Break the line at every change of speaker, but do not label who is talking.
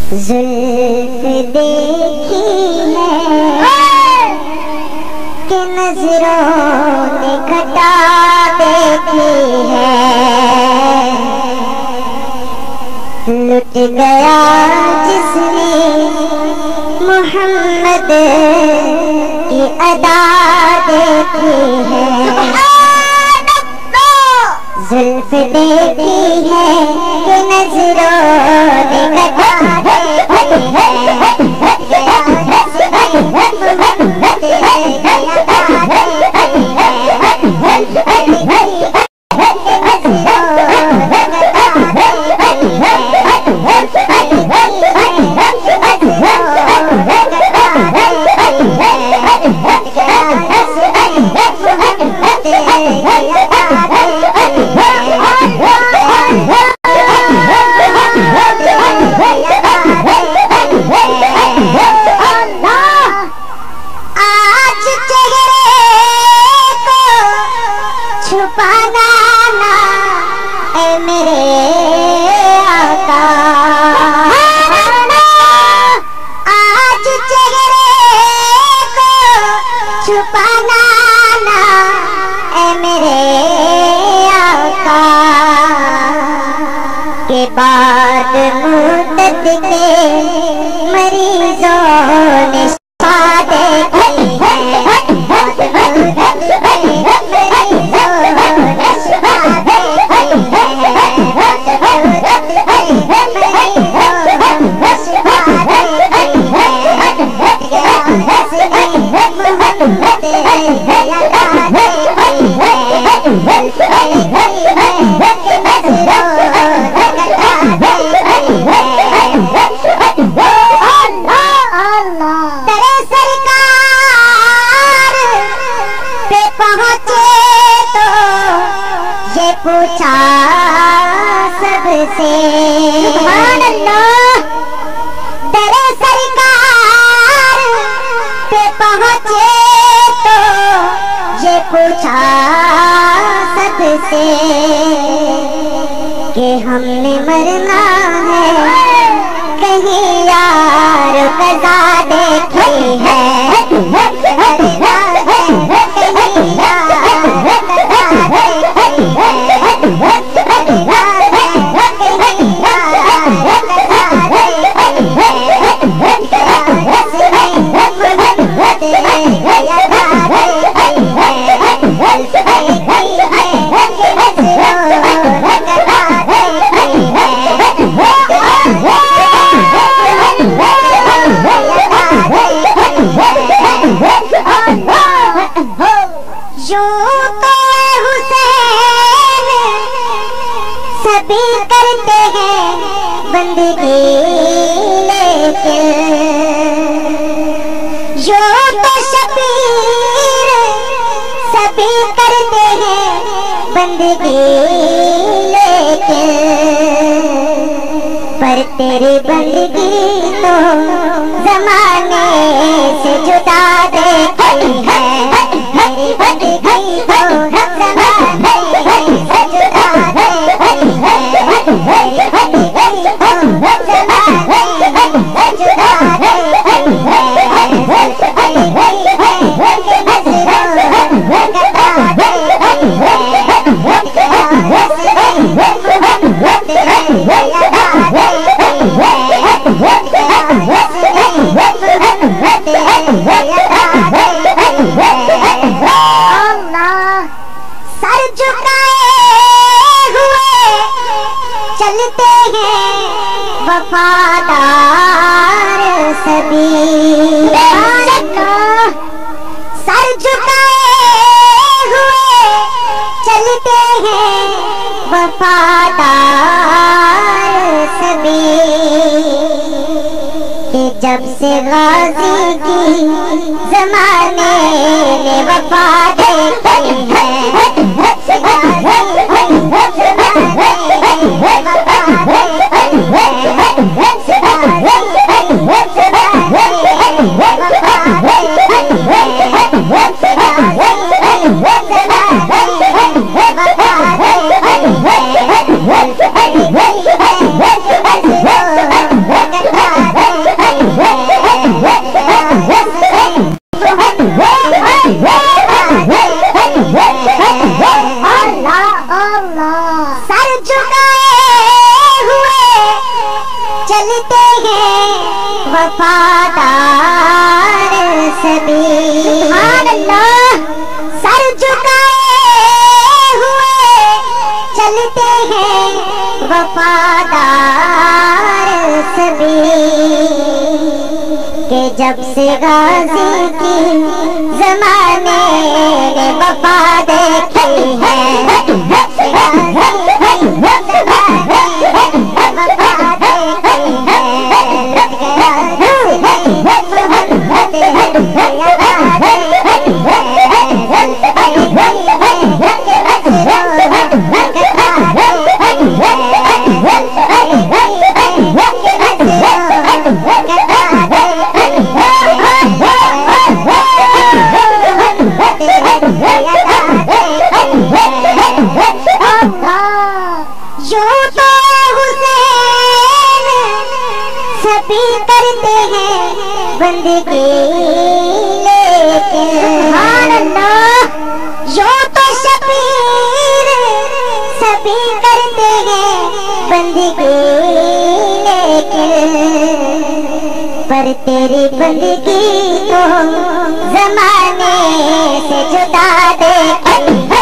जुल्फ देखी है कि नजरों ने घटा देखी है। लुट गया जिसने मोहम्मद की अदा देखी है। जुल्फ देखी है कि नजरों ने घटा देखी है। छुपाना ना ऐ मेरे आका, आज चेहरे को छुपाना ना ऐ मेरे आका। के बाद मुद्दत के मरीजों ने शिफा देखी है। तेरे सरकार पे पहुंचे तो ये पूछा सबसे, सुभान अल्लाह। तेरे सरकार पे पहुंचे तो ये पूछा सबसे कि हमने मरना है कहीं यार कज़ा देखी है। यूं तो हुसैन सभी करते हैं बंदगी, लेकिन यूं तो शबीर सभी करते हैं बंदगी, लेकिन पर तेरी बंदगी तो जमाने से जुदा देखी है। मेरी बंदगी तो जमाने से जुदा देखी है। मेरी बंदगी तो जमाने से जुदा देखी है। सर झुकाए हुए चलते हैं वफादार सभी, सर झुकाए हुए चलते हैं वफादार सभी। कि जब से गाजी की जमाने ने वफा देखी है।
Hey!
चलते हैं वफादार सभी। सुभान अल्लाह। सर झुकाए हुए चलते हैं वफादार सभी। के जब से गाजी की जमाने ने वफा देखी है, यूं तो हुसैन सभी करते हैं बंदगी, लेकिन सुभान अल्लाह, यूं तो शबीर सभी करते हैं बंदगी, लेकिन पर तेरी बंदगी तो जमाने से जुदा देखी।